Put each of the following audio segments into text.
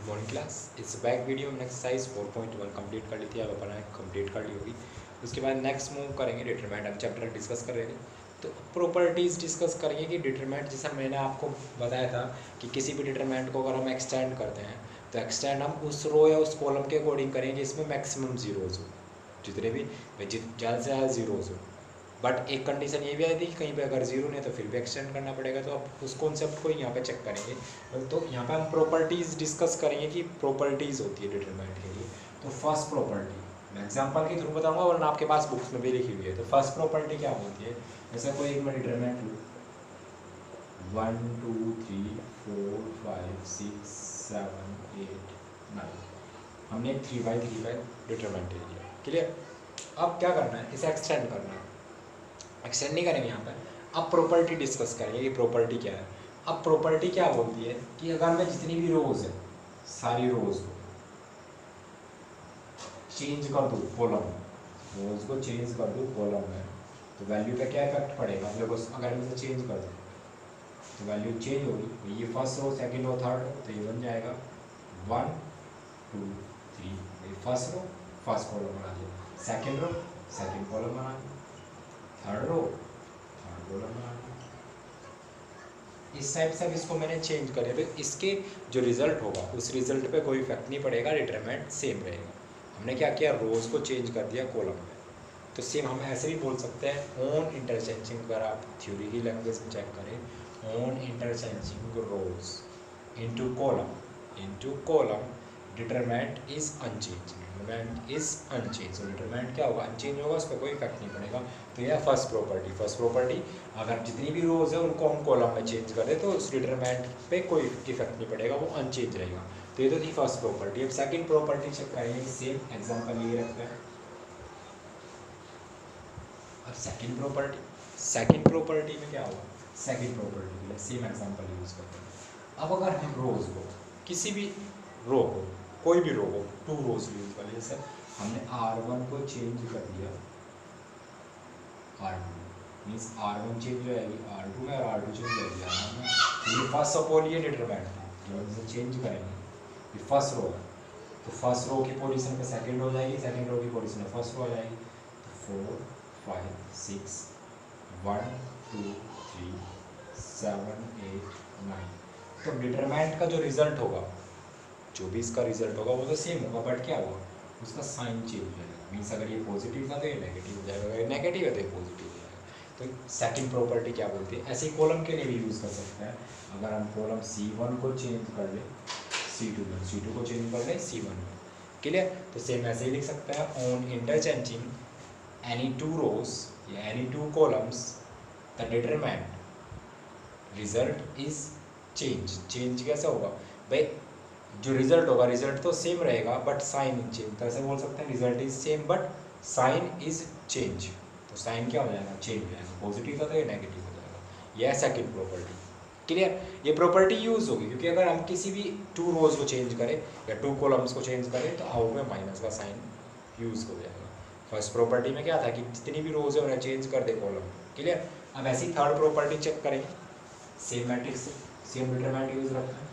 Morning class इस back video में exercise 4.1 complete कर ली थी, अब अपन कंप्लीट कर ली होगी। उसके बाद नेक्स्ट मूव करेंगे डिटरमिनेंट। हम चैप्टर डिस्कस कर रहे थे तो प्रॉपर्टीज़ डिस्कस करेंगे कि डिटरमिनेंट, जैसा मैंने आपको बताया था कि किसी भी डिटरमिनेंट को अगर हम एक्सटेंड करते हैं तो एक्सटेंड हम उस रो या उस कॉलम के अकॉर्डिंग करेंगे जिसमें मैक्सिमम जीरोज़ हो, जितने भी ज़्यादा से ज़्यादा जीरोज़ हो। बट एक कंडीशन ये भी आई थी कि कहीं पे अगर जीरो नहीं तो फिर भी एक्सटेंड करना पड़ेगा। तो अब उस कॉन्सेप्ट को यहाँ पे चेक करेंगे। तो यहाँ पे हम प्रॉपर्टीज़ डिस्कस करेंगे कि प्रॉपर्टीज़ होती है डिटरमिनेंट के लिए। तो फर्स्ट प्रॉपर्टी मैं एग्जांपल के थ्रू बताऊंगा वरना आपके पास बुक्स में भी लिखी हुई है। तो फर्स्ट प्रॉपर्टी क्या होती है, जैसे कोई एक मैं डिटरमिनेंट लूँ 1 2 3 4 5 6 7 8 9, हमने 3/3 का डिटरमिनेंट ले लिया। क्लियर। अब क्या करना है, इसे एक्सटेंड करना है। एक्सटेंड नहीं करेंगे यहाँ पर। अब प्रॉपर्टी डिस्कस करेंगे कि प्रॉपर्टी क्या है। अब प्रॉपर्टी क्या बोलती है कि अगर मैं जितनी भी रोज है सारी रोज को चेंज कर दूँ कॉलम, रोज को चेंज कर दूँ कॉलम में, तो वैल्यू पे क्या इफेक्ट पड़ेगा। देखो अगर मैं इसे चेंज कर दूँ तो वैल्यू चेंज होगी। ये first row, second row, third row, तो ये बन जाएगा 1 2 3। ये फर्स्ट रो फर्स्ट कॉलम बना दिया, सेकंड रो सेकंड कॉलम बना दिया, थर्ड रो थर्ड कॉलम बना दिया। इस टाइप से अब इसको मैंने चेंज करे तो इसके जो रिजल्ट होगा उस रिजल्ट पे कोई इफेक्ट नहीं पड़ेगा, डिटरमिनेंट सेम रहेगा। हमने क्या किया, रोज को चेंज कर दिया कॉलम में। तो सेम हम ऐसे भी बोल सकते हैं ऑन इंटरचेंजिंग, अगर आप थ्योरी की लैंग्वेज में चेक करें, on interchanging rows into column determinant is unchange, determinant is unchange. Determinant क्या होगा, अनचेंज होगा, उस पर कोई इफेक्ट नहीं पड़ेगा। तो यह फर्स्ट प्रॉपर्टी अगर जितनी भी रोज है उनको हम कॉलम में चेंज करें तो उस डिटरमिनेंट पे कोई इफेक्ट नहीं पड़ेगा, वो अनचेंज रहेगा। तो ये तो थी फर्स्ट प्रॉपर्टी। अब सेकंड प्रॉपर्टी चेक करेंगे, सेम एग्जांपल ये रखते हैं। अब सेकंड प्रॉपर्टी में क्या होगा, सेकंड प्रॉपर्टी के लिए सेम एग्जांपल यूज करते हैं। अब अगर हम रोज को, किसी भी रो को, कोई भी रो को, 2 रोज यूज कर, जैसे हमने R1 को चेंज कर दिया R2, मीन्स R1 चेंज हो जाएगी R2 में और R2 चेंज हो जाएगी। ये फर्स्ट ऑफ ऑल ये डिटरमिनेंट है, जब हम इसे चेंज करेंगे ये फर्स्ट रो है, तो फर्स्ट रो की पोजीशन पे सेकंड हो जाएगी, सेकंड रो की पोजीशन पे फर्स्ट रो हो जाएगी। तो 4 5 6 1 2 3 7 8 9। तो डिटरमिनेंट का जो रिजल्ट होगा, जो भी इसका रिजल्ट होगा वो तो सेम होगा, बट क्या होगा, उसका साइन चेंज हो जाएगा। मीन्स अगर ये पॉजिटिव था तो ये नेगेटिव हो जाएगा, अगर नेगेटिव है तो ये पॉजिटिव हो जाएगा। तो सेकंड प्रॉपर्टी क्या बोलती है, ऐसे ही कॉलम के लिए भी यूज़ कर सकते हैं। अगर हम कॉलम C1 को चेंज कर लें C2 में, C2 को चेंज कर लें C1 में, क्लियर। तो सेम ऐसे ही लिख सकते हैं, ऑन इंटरचेंजिंग एनी 2 रोज या any 2 columns the determinant result is change. Change कैसे होगा भाई, जो रिजल्ट होगा रिजल्ट तो सेम रहेगा बट साइन इज चेंज। तो ऐसे बोल सकते हैं result is same but sign is change. तो साइन क्या हो जाएगा, चेंज हो जाएगा, पॉजिटिव था तो ये नेगेटिव हो जाएगा। यह सेकंड प्रॉपर्टी, क्लियर। ये प्रॉपर्टी यूज होगी क्योंकि अगर हम किसी भी 2 रोज को चेंज करें या 2 कॉलम्स को चेंज करें तो आउट में माइनस का साइन यूज हो जाएगा। फर्स्ट प्रॉपर्टी में क्या था कि जितनी भी रोज है उन्हें चेंज कर दे कॉलम, क्लियर। अब ऐसी थर्ड प्रॉपर्टी चेक करेंगे, सेम मैट्रिक्स से सेम डिटरमिनेंट यूज रखते हैं।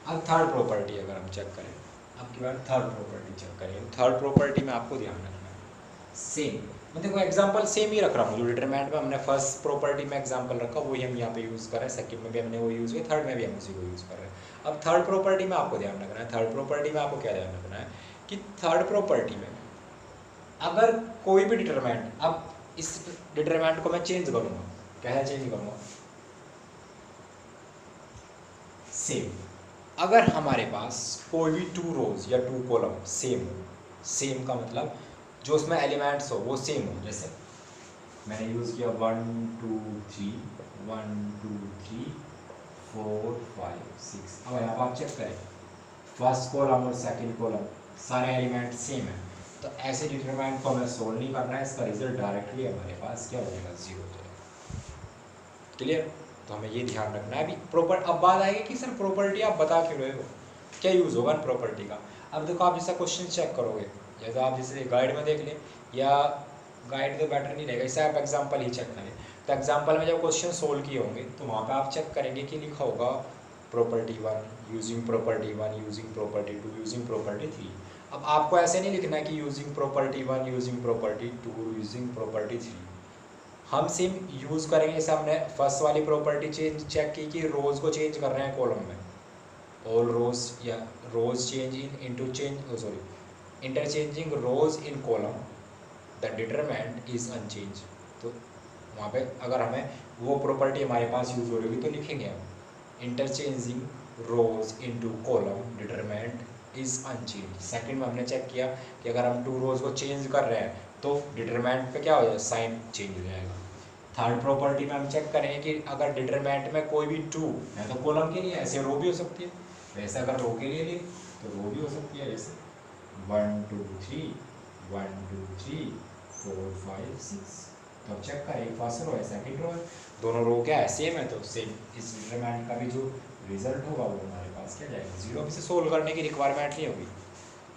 अब थर्ड प्रॉपर्टी अगर हम चेक करें, अब की बार थर्ड प्रॉपर्टी चेक करें। थर्ड प्रॉपर्टी में आपको ध्यान रखना है सेम, मैं देखो एग्जांपल सेम ही रख रहा हूँ। जो डिटरमिनेंट में हमने फर्स्ट प्रॉपर्टी में एग्जांपल रखा वही हम यहाँ पे यूज़ कर रहे हैं, सेकंड में भी हमने वो यूज़ किया, थर्ड में भी हम उसी को यूज़ कर रहे हैं। अब थर्ड प्रॉपर्टी में आपको ध्यान रखना है, थर्ड प्रॉपर्टी में आपको क्या ध्यान रखना है कि थर्ड प्रॉपर्टी में अगर कोई भी डिटरमिनेंट, अब इस डिटरमिनेंट को मैं चेंज करूँगा, क्या चेंज करूँगा, सेम। अगर हमारे पास कोई भी 2 रोज या 2 कॉलम सेम हो, सेम का मतलब जो उसमें एलिमेंट्स हो वो सेम हो, जैसे मैंने यूज़ किया 1 2 3 1 2 3 4 5 6। अब यहाँ पर आप चेक करें फर्स्ट कॉलम और सेकंड कॉलम सारे एलिमेंट सेम है, तो ऐसे डिटरमिनेंट को हमें सोल्व नहीं करना है, इसका रिजल्ट डायरेक्टली हमारे पास क्या हो जाएगा, 0 हो जाएगा, क्लियर। तो हमें ये ध्यान रखना है। अभी प्रॉपर अब बात आएगी कि सर प्रॉपर्टी आप बता क्यों रहे हो, क्या यूज़ होगा प्रॉपर्टी का। अब देखो आप जैसा क्वेश्चन चेक करोगे या तो आप जैसे गाइड में देख लें, या गाइड तो बेटर नहीं रहेगा, इससे आप एग्जांपल ही चेक करें। तो एग्जांपल में जब क्वेश्चन सोल्व किए होंगे तो वहाँ पे आप चेक करेंगे कि लिखा होगा property 1 using property 1, using property 2, using property 3। अब आपको ऐसे नहीं लिखना है कि using property 1, using property 2, using property 3। हम सिम यूज़ करेंगे, जैसे हमने फर्स्ट वाली प्रॉपर्टी चेक की कि रोज़ को चेंज कर रहे हैं कॉलम में, ऑल रोज या rows change in interchanging rows in column, the determinant is unchange. तो वहाँ पे अगर हमें वो प्रॉपर्टी हमारे पास यूज हो रही होगी तो लिखेंगे हम interchanging rows into column, determinant is unchange. Second में हमने चेक किया कि अगर हम 2 रोज को चेंज कर रहे हैं तो डिटरमिनेंट पे क्या हो जाएगा, साइन चेंज हो जाएगा। थर्ड प्रॉपर्टी में हम चेक करेंगे कि अगर डिटरमिनेंट में कोई भी 2 है तो कॉलम के लिए, ऐसे रो भी हो सकती है, वैसे अगर रो के लिए तो रो भी हो सकती है, जैसे 1 2 3 1 2 3 4 5 6। तो अब चेक करें, फर्स्ट रो है सेकंड रो है, दोनों रो क्या है, सेम है, तो सेम इस डिटरमिनेंट का भी जो रिजल्ट होगा वो हमारे पास क्या जाएगा, 0। से सोल्व करने की रिक्वायरमेंट नहीं होगी,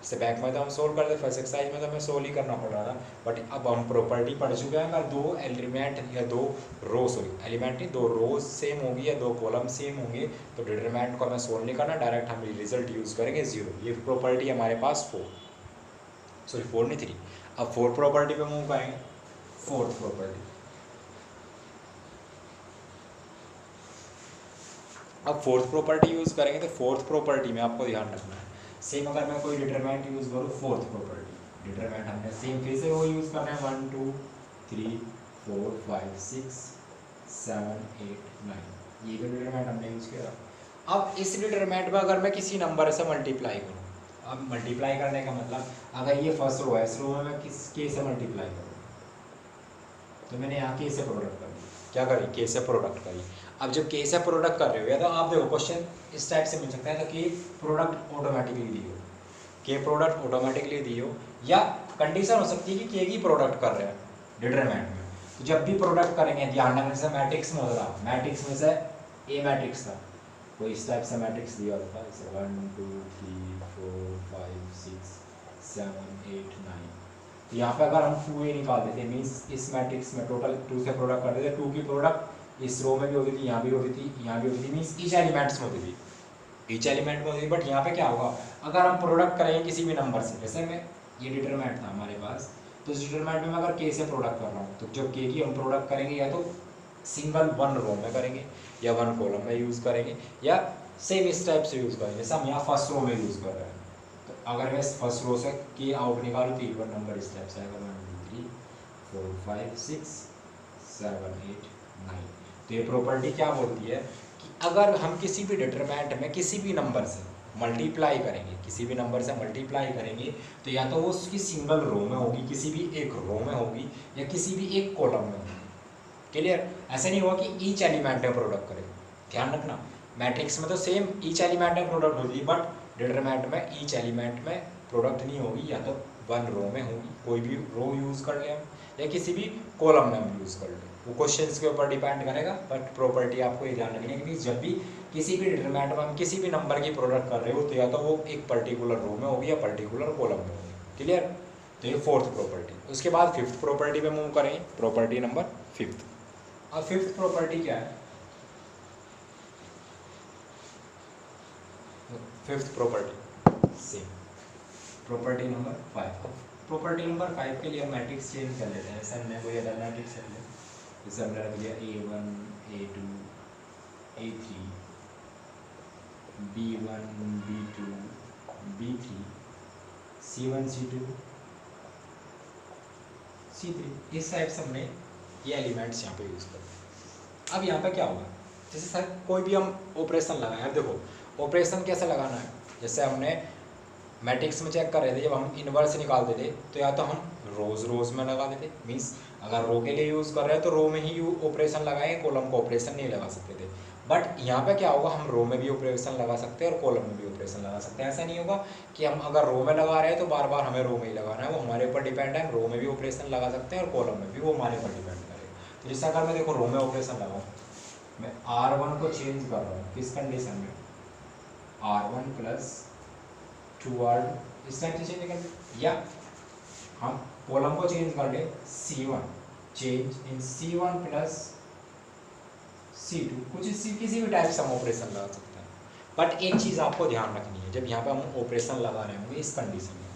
इससे बैक में तो हम सोल्व करते, फर्स्ट एक्सरसाइज में तो हमें सोल्व ही करना पड़ रहा था। बट अब हम प्रॉपर्टी पढ़ चुके हैं, अगर 2 एलिमेंट या 2 रो, सॉरी एलिमेंट नहीं, 2 रोज सेम होगी या 2 कॉलम सेम होंगे तो डिटरमिनेंट को हमें सोल्व नहीं करना, डायरेक्ट हम रिजल्ट यूज़ करेंगे 0। ये प्रॉपर्टी हमारे पास 4 नहीं 3। अब 4 प्रॉपर्टी पे मूव करेंगे, फोर्थ प्रॉपर्टी। अब फोर्थ प्रॉपर्टी यूज़ करेंगे तो फोर्थ प्रॉपर्टी में आपको ध्यान रखना है, सेम अगर मैं कोई डिटरमिनेंट यूज़ करूँ, फोर्थ प्रॉपर्टी डिटरमिनेंट हमने सेम फिर से वो यूज़ करना है, 1 2 3 4 5 6 7 8 9, ये जो डिटरमिनेंट हमने यूज़ किया। अब इस डिटरमिनेंट में अगर मैं किसी नंबर से मल्टीप्लाई करूँ, अब मल्टीप्लाई करने का मतलब अगर ये फर्स्ट रो है, इस रो में मैं किस के से मल्टीप्लाई करूँ, तो मैंने यहाँ के से प्रोडक्ट कर दी, क्या करी, के से प्रोडक्ट करी। अब जब के से प्रोडक्ट कर रहे हो या तो आप देखो क्वेश्चन इस टाइप से मिल सकता है, तो के प्रोडक्ट ऑटोमेटिकली दी हो, के प्रोडक्ट ऑटोमेटिकली दी हो, या कंडीशन हो सकती है कि के की प्रोडक्ट कर रहे हैं डिटरमिनेंट में। तो जब भी प्रोडक्ट करेंगे ध्यान रखने से मैट्रिक्स में होता, मैट्रिक्स में से ए मैट्रिक्स था, कोई इस टाइप से मैट्रिक्स दिया होता है, जैसे 1 2 3 4 5 6 7 8 9। तो यहाँ पे अगर हम 2a निकाल देते मीन्स इस मैट्रिक्स में टोटल 2 से प्रोडक्ट कर देते, 2 की प्रोडक्ट इस रो में भी होती थी, यहाँ भी होती थी, यहाँ भी होती थी, मीन्स ईच एलिमेंट्स में होती थी, ईच एलिमेंट में होती थी। बट यहाँ पे क्या होगा, अगर हम प्रोडक्ट करेंगे किसी भी नंबर से, जैसे मैं ये डिटरमिनेंट था हमारे पास, तो इस डिटरमिनेंट में मैं अगर के से प्रोडक्ट कर रहा हूँ, तो जब के की हम प्रोडक्ट करेंगे या तो सिंगल 1 रो में करेंगे या 1 कॉलम में यूज़ करेंगे, या सेम इस टाइप से यूज़ करेंगे, जैसे हम यहाँ फर्स्ट रो में यूज़ कर रहे हैं। तो अगर मैं फर्स्ट रो से के आउट निकालूँ तो इवन नंबर इस टाइप से आएगा, 1 2 3 4 5 6 7 8 9। तो ये प्रॉपर्टी क्या बोलती है कि अगर हम किसी भी डिटरमिनेंट में किसी भी नंबर से मल्टीप्लाई करेंगे, किसी भी नंबर से मल्टीप्लाई करेंगे, तो या तो वो उसकी सिंगल रो में होगी, किसी भी एक रो में होगी, या किसी भी एक कॉलम में होगी। क्लियर, ऐसा नहीं हुआ कि ईच एलिमेंट में प्रोडक्ट करें, ध्यान रखना मैट्रिक्स में तो सेम ईच एलिमेंट में प्रोडक्ट होगी, बट डिटरमिनेंट में ईच एलिमेंट में प्रोडक्ट नहीं होगी, या तो 1 रो में होगी, कोई भी रो यूज़ कर ले हम, या किसी भी कॉलम में हम यूज़ कर ले, वो क्वेश्चंस के ऊपर डिपेंड करेगा। बट प्रॉपर्टी आपको ये ध्यान रखनी है कि जब भी किसी भी डिटरमिनेंट में हम किसी भी नंबर की प्रोडक्ट कर रहे हो, तो या तो वो एक पर्टिकुलर रो में होगी या पर्टिकुलर कॉलम में होगी। क्लियर, तो ये फोर्थ प्रॉपर्टी। उसके बाद फिफ्थ प्रॉपर्टी पे मूव करेंगे, प्रॉपर्टी नंबर 5। अब फिफ्थ प्रॉपर्टी क्या है, fifth property same property number 5। Property number 5 के लिए हम मैट्रिक्स चेंज कर लेते हैं, जैसे हमने कोई अदर मैट्रिक्स ले लिया, जैसे हमने रख लिया A1 A2 A3 B1 B2 B3 C1 C2 C3, इस टाइप से हमने ये एलिमेंट्स यहाँ पे यूज़ करते हैं। अब यहाँ पे क्या होगा, जैसे सर कोई भी हम ऑपरेशन लगाएं, अब देखो ऑपरेशन कैसे लगाना है, जैसे हमने मैट्रिक्स में चेक कर रहे थे, जब हम इनवर्स निकालते थे तो या तो हम रोज में लगा देते, मीन्स अगर रो के लिए यूज़ कर रहे हैं तो रो में ही ऑपरेशन लगाएंगे, कॉलम को ऑपरेशन नहीं लगा सकते थे। बट यहाँ पे क्या होगा, हम रो में भी ऑपरेशन लगा सकते हैं और कॉलम में भी ऑपरेशन लगा सकते हैं। ऐसा नहीं होगा कि हम अगर रो में लगा रहे हैं तो बार बार हमें रो में ही लगाना है, वो हमारे ऊपर डिपेंड है, हम रो में भी ऑपरेशन लगा सकते हैं और कॉलम में भी, वो हमारे ऊपर डिपेंड करेगा। तो जैसे अगर मैं देखो रो में ऑपरेशन लगाऊँ, मैं R1 को चेंज कर रहा हूँ किस कंडीशन में, R1 प्लस 2R2, इस टाइप से चेंज कर दे, या हम कॉलम को चेंज कर ले C1, change in C1 plus C2, कुछ किसी भी टाइप से हम ऑपरेशन लगा सकते हैं। बट एक चीज़ आपको ध्यान रखनी है, जब यहाँ पे हम ऑपरेशन लगा रहे होंगे इस कंडीशन में,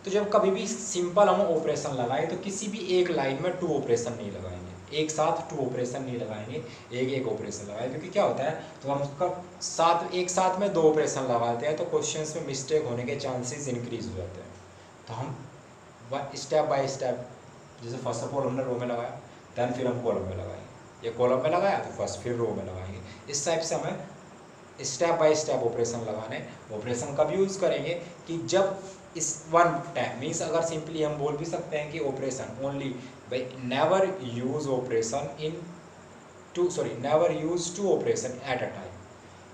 तो जब कभी भी सिंपल हम ऑपरेशन लगाएं तो किसी भी एक लाइन में 2 ऑपरेशन नहीं लगाएंगे, एक साथ 2 ऑपरेशन नहीं लगाएंगे, एक ऑपरेशन लगाएं। क्योंकि क्या होता है, तो हम उसका एक साथ में 2 ऑपरेशन लगाते हैं तो क्वेश्चंस में मिस्टेक होने के चांसेस इंक्रीज हो जाते हैं। तो हम स्टेप बाय स्टेप, जैसे फर्स्ट ऑफ ऑल हमने रो में लगाया, देन फिर हम कॉलम में लगाएंगे, ये कॉलम में लगाया तो फर्स्ट फिर रो में लगाएंगे, इस टाइप से हमें स्टेप बाय स्टेप ऑपरेशन लगाने। ऑपरेशन कब यूज़ करेंगे कि जब इस वन टाइम मीन्स, अगर सिंपली हम बोल भी सकते हैं कि ऑपरेशन ओनली भाई never use operation in two never use 2 operation at a time.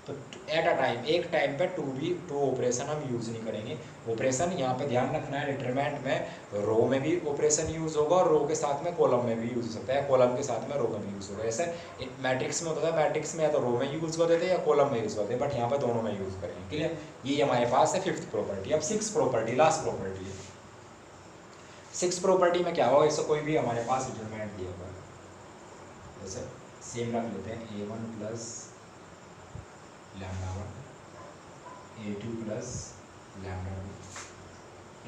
तो एट अ टाइम, एक टाइम पे 2 ऑपरेशन हम यूज़ नहीं करेंगे। ऑपरेशन यहाँ पे ध्यान रखना है, डिटरमिनेंट में रो में भी ऑपरेशन यूज़ होगा और रो के साथ में कॉलम में भी यूज़ हो सकता है, कॉलम के साथ में रो में भी यूज़ होगा। ऐसे मैट्रिक्स में होता है, मैट्रिक्स में या तो रो में यूज़ कर देते हैं या कॉलम में यूज़ करते हैं, बट यहाँ पे दोनों में यूज़ करेंगे। क्लियर, ये हमारे पास है 5th प्रॉपर्टी। अब 6th प्रॉपर्टी, लास्ट प्रॉपर्टी है। 6th प्रॉपर्टी में क्या होगा, इससे कोई भी हमारे पास डिटरमिनेंट दिया हुआ है, जैसे सेम रख लेते हैं a1 plus λ1, a2 plus λ2,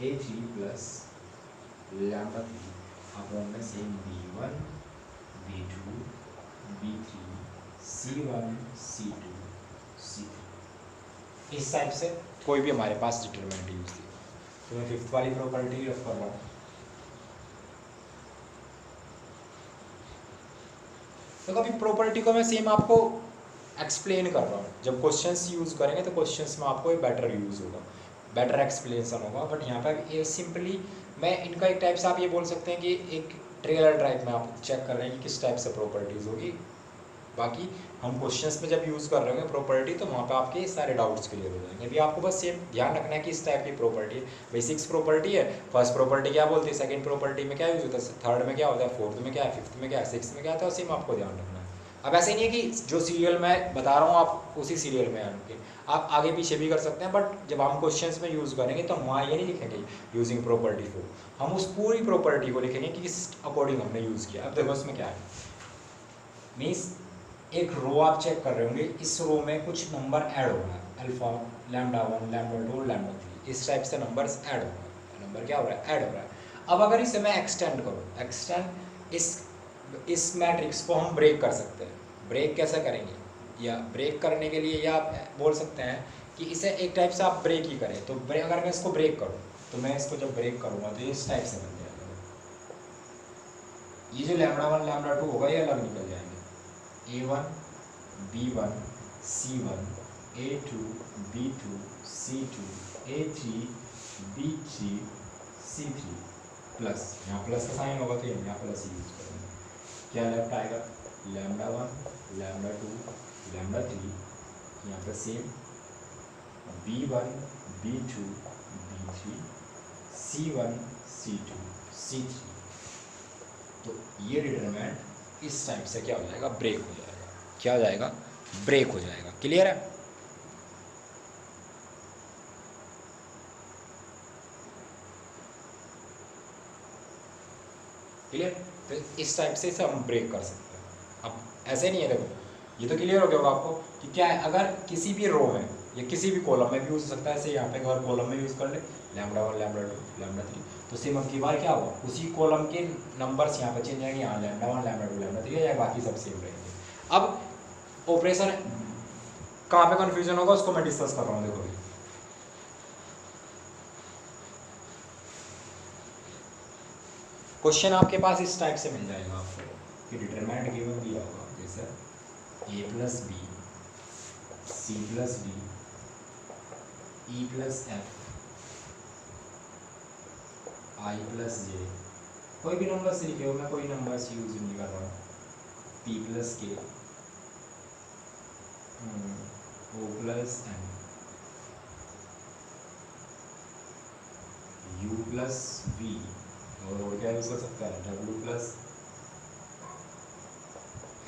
a3 plus λ3 अपॉन में same b1 b2 b3 c1 c2 c3। इस टाइप से कोई भी हमारे पास डिटरमिनेंट यूज थी। तो मैं 5th वाली प्रॉपर्टी रख कर रहा हूँ। तो कभी प्रॉपर्टी को मैं सेम आपको एक्सप्लेन कर रहा हूँ, जब क्वेश्चंस यूज़ करेंगे तो क्वेश्चंस में आपको एक बेटर यूज़ होगा, बेटर एक्सप्लेनेशन होगा। बट यहाँ पर ये सिंपली मैं इनका एक टाइप से आप ये बोल सकते हैं कि एक ट्रेलर टाइप में आप चेक कर रहे हैं कि किस टाइप से प्रॉपर्टीज़ होगी। बाकी हम क्वेश्चंस में जब यूज़ कर रहे होंगे प्रॉपर्टी, तो वहाँ पे आपके सारे डाउट्स क्लियर हो जाएंगे। अभी आपको बस सेम ध्यान रखना है कि इस टाइप की प्रॉपर्टी है। भाई 6 प्रॉपर्टी है, फर्स्ट प्रॉपर्टी क्या बोलती है, सेकंड प्रॉपर्टी में क्या यूज़ होता है, थर्ड में क्या होता है, फोर्थ में क्या है, फिफ्थ में क्या है, सिक्स्थ में क्या होता है, सेम आपको ध्यान रखना है। अब ऐसे नहीं है कि जो सीरियल मैं बता रहा हूँ आप उसी सीरियल में आएंगे, आप आगे पीछे भी कर सकते हैं, बट जब हम क्वेश्चंस में यूज़ करेंगे तो हम वहाँ ये नहीं लिखेंगे यूजिंग प्रॉपर्टी फॉर, हम उस पूरी प्रॉपर्टी को लिखेंगे कि किस अकॉर्डिंग हमने यूज़ किया। अब देखो इसमें क्या है, मीन्स एक रो आप चेक कर रहे होंगे, इस रो में कुछ नंबर ऐड हो रहा है, अल्फा λ1 λ2 λ3, इस टाइप से नंबर्स ऐड हो रहा है, नंबर क्या हो रहा है, ऐड हो रहा है। अब अगर इसे मैं एक्सटेंड करूँ, एक्सटेंड इस मैट्रिक्स को हम ब्रेक कर सकते हैं। ब्रेक कैसे करेंगे, या ब्रेक करने के लिए या आप बोल सकते हैं कि इसे एक टाइप से आप ब्रेक ही करें। तो अगर मैं इसको ब्रेक करूँ, तो मैं इसको जब ब्रेक करूँगा तो इस टाइप से बन जाएगा, ये जो λ1 λ2 होगा ये अलग निकल जाएंगे, a1 b1 c1 a2 b2 c2 a3 b3 c3 plus, यहाँ प्लस का साइन होगा तो यहाँ प्लस यूज करेंगे। क्या लेफ्ट आएगा, λ1 λ2 λ3, यहाँ पर same b1 b2 b3 c1 c2 c3। तो ये डिटरमिनेंट इस टाइप से क्या हो जाएगा, ब्रेक हो जाएगा। क्या हो जाएगा, ब्रेक हो जाएगा। क्लियर है। क्लियर, तो इस टाइप से इसे हम ब्रेक कर सकते हैं। अब ऐसे नहीं है, देखो ये तो क्लियर हो गया होगा आपको कि क्या है, अगर किसी भी रो में या किसी भी कॉलम में भी यूज़ हो सकता है। ऐसे यहाँ पे अगर कॉलम में यूज़ कर ले λ1 λ2 λ3, तो सेम अब की बार क्या होगा, उसी कॉलम के नंबर्स यहाँ पर चेंज जाएंगे, यहाँ λ1 λ2 λ3 या बाकी सब सेम रहेंगे। अब ऑपरेशन कहाँ पे कन्फ्यूजन होगा उसको मैं डिस्कस कर रहा हूँ। देखो क्वेश्चन आपके पास इस टाइप से मिल जाएगा आपको कि डिटरमिनेंट गिवन दिया होगा, जैसे a plus B C plus D E plus F I plus J, कोई भी नंबर से लिखे हो, मैं कोई नंबर से यूज नहीं कर रहा हूँ, p plus k o plus n u plus v, और क्या यूज कर सकता है डब्ल्यू प्लस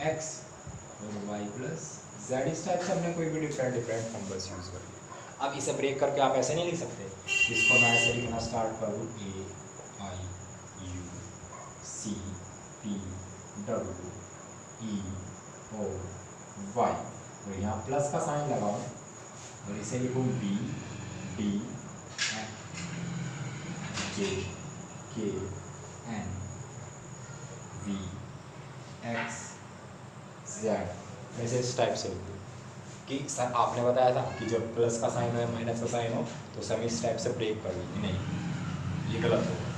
एक्स और वाई प्लस जेड। इस टाइप से हमने कोई भी डिफरेंट नंबर्स यूज़ कर लिए। अब इसे ब्रेक करके आप ऐसे नहीं लिख सकते, इसको मैं ऐसे लिखना स्टार्ट करूँ A I U C P W E O Y, और यहाँ प्लस का साइन लगाओ और इसे लिखूँ बी डी जे के एन वी एक्स जेड, ऐसे इस टाइप से लिखूँ कि सर आपने बताया था कि जब प्लस का साइन हो या माइनस का साइन हो तो सब इस टाइप से ब्रेक कर लीजिए, नहीं ये गलत होगा।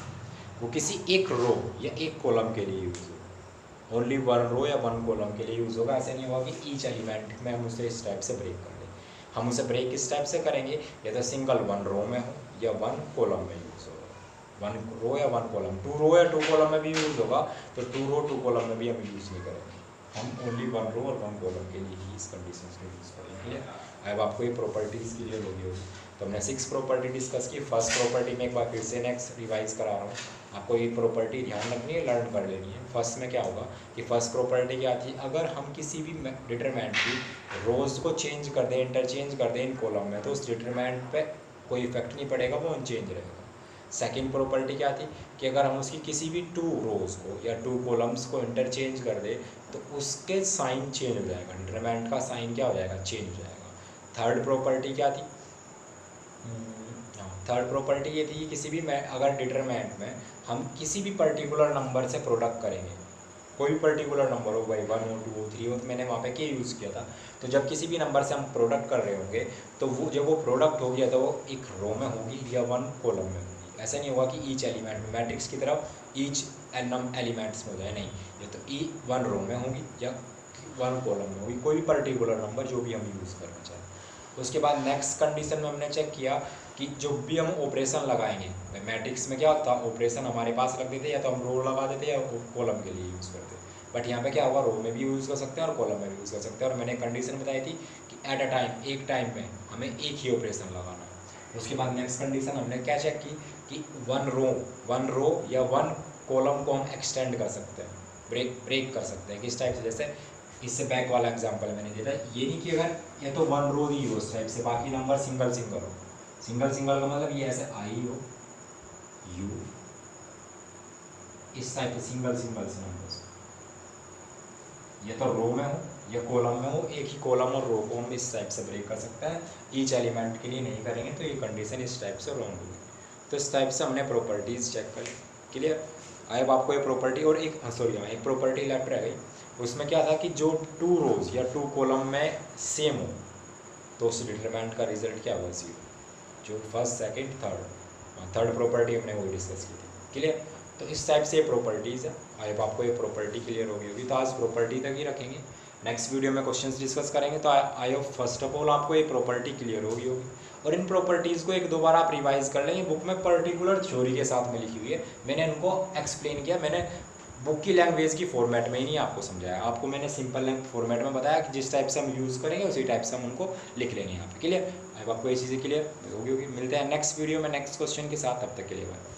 वो किसी एक रो या एक कॉलम के लिए यूज़ होगा, ओनली वन रो या वन कॉलम के लिए यूज़ होगा। ऐसे नहीं होगा कि ईच एलिमेंट में हम उसे इस टाइप से ब्रेक कर लें। हम उसे ब्रेक इस टाइप से करेंगे या तो सिंगल वन रो में हो या वन कॉलम में यूज़ होगा। वन रो या वन कॉलम, टू रो या टू कॉलम में भी यूज़ होगा, तो टू रो टू कॉलम में भी हम यूज़ नहीं करेंगे। हम ओनली वन रो और वन कॉलम के लिए ही इस कंडीशन को यूज़ करेंगे। अब आपको ये प्रॉपर्टीज़ क्लियर होगी। तो हमने 6 प्रॉपर्टी डिस्कस की। फर्स्ट प्रॉपर्टी में एक बार फिर से नेक्स्ट रिवाइज करा रहा हूँ, आपको ये प्रॉपर्टी ध्यान रखनी है, लर्न कर लेनी है। फर्स्ट में क्या होगा कि फर्स्ट प्रॉपर्टी क्या थी, अगर हम किसी भी डिटरमिनेंट की रोज़ को चेंज कर दें, इंटरचेंज कर दें इन कॉलम में, तो उस डिटरमिनेंट पे कोई इफेक्ट नहीं पड़ेगा, वो अनचेंज रहेगा। सेकेंड प्रॉपर्टी क्या थी कि अगर हम उसकी किसी भी टू रोज़ को या टू कॉलम्स को इंटरचेंज कर दें तो उसके साइन चेंज हो जाएगा, डिटरमिनेंट का साइन क्या हो जाएगा, चेंज हो जाएगा। थर्ड प्रॉपर्टी क्या थी, थर्ड प्रॉपर्टी ये थी कि किसी भी अगर डिटरमिनेंट में हम किसी भी पर्टिकुलर नंबर से प्रोडक्ट करेंगे, कोई भी पर्टिकुलर नंबर हो, भाई 1 हो 2 हो 3 हो, तो मैंने वहाँ पे के यूज़ किया था। तो जब किसी भी नंबर से हम प्रोडक्ट कर रहे होंगे तो वो जब वो प्रोडक्ट होगी या तो वो एक रो में होगी या वन कॉलम में होगी। ऐसा नहीं होगा कि ईच एलिमेंट में मैट्रिक्स की तरफ ईच एनम एलिमेंट्स में हो जाए, नहीं, ये तो ई वन रो में होगी या वन कॉलम में होगी, कोई भी पर्टिकुलर नंबर जो भी हम यूज़ करना चाहें। उसके बाद नेक्स्ट कंडीशन में हमने चेक किया कि जो भी हम ऑपरेशन लगाएंगे, मैट्रिक्स में क्या होता है, ऑपरेशन हमारे पास रख देते या तो हम रो लगा देते या कॉलम के लिए यूज़ करते। बट यहाँ पे क्या होगा, रो में भी यूज़ कर सकते हैं और कॉलम में भी यूज़ कर सकते हैं। और मैंने कंडीशन बताई थी कि एट अ टाइम, एक टाइम में हमें एक ही ऑपरेशन लगाना है। उसके बाद नेक्स्ट कंडीशन हमने क्या चेक की कि वन रो या वन कॉलम को हम एक्सटेंड कर सकते हैं, ब्रेक कर सकते हैं। किस टाइप से, जैसे इससे बैक वाला एग्जांपल मैंने दिया था, ये नहीं कि अगर ये तो वन रो दी हो उस टाइप से, बाकी नंबर सिंगल सिंगल हो। सिंगल सिंगल का मतलब ये ऐसे आई हो यू, इस टाइप से सिंगल सिंगल से नंबर्स, ये तो रो में हो या कॉलम में हो, एक ही कॉलम और रो को हम इस टाइप से ब्रेक कर सकते हैं। ईच एलिमेंट के लिए नहीं करेंगे तो ये कंडीशन इस टाइप से रॉन्ग होगी। तो इस टाइप से हमने प्रॉपर्टीज़ चेक करी। क्लियर। अब आपको ये प्रॉपर्टी और एक एक प्रॉपर्टी लेफ्ट रह गई। उसमें क्या था कि जो टू रोज या टू कॉलम में सेम हो तो उस डिटरमिनेंट का रिजल्ट क्या होगा, 0। जो फर्स्ट सेकंड थर्ड प्रॉपर्टी हमने वही डिस्कस की थी। क्लियर। तो इस टाइप से प्रॉपर्टीज़ है। अब आपको ये प्रॉपर्टी क्लियर होगी। तो आज प्रॉपर्टी तक ही रखेंगे, नेक्स्ट वीडियो में क्वेश्चंस डिस्कस करेंगे। तो I hope first of all आपको ये प्रॉपर्टी क्लियर होगी और इन प्रॉपर्टीज़ को एक दो बार आप रिवाइज कर लेंगे। बुक में पर्टिकुलर थ्योरी के साथ में लिखी हुई है, मैंने इनको एक्सप्लेन किया, मैंने बुक की लैंग्वेज की फॉर्मेट में ही नहीं आपको समझाया, आपको मैंने सिंपल फॉर्मेट में बताया कि जिस टाइप से हम यूज़ करेंगे उसी टाइप से हम उनको लिख लेंगे यहाँ पे। क्लियर। अब आपको ये चीज़ें क्लियर होगी। मिलते हैं नेक्स्ट वीडियो में नेक्स्ट क्वेश्चन के साथ, तब तक के लिए बाय।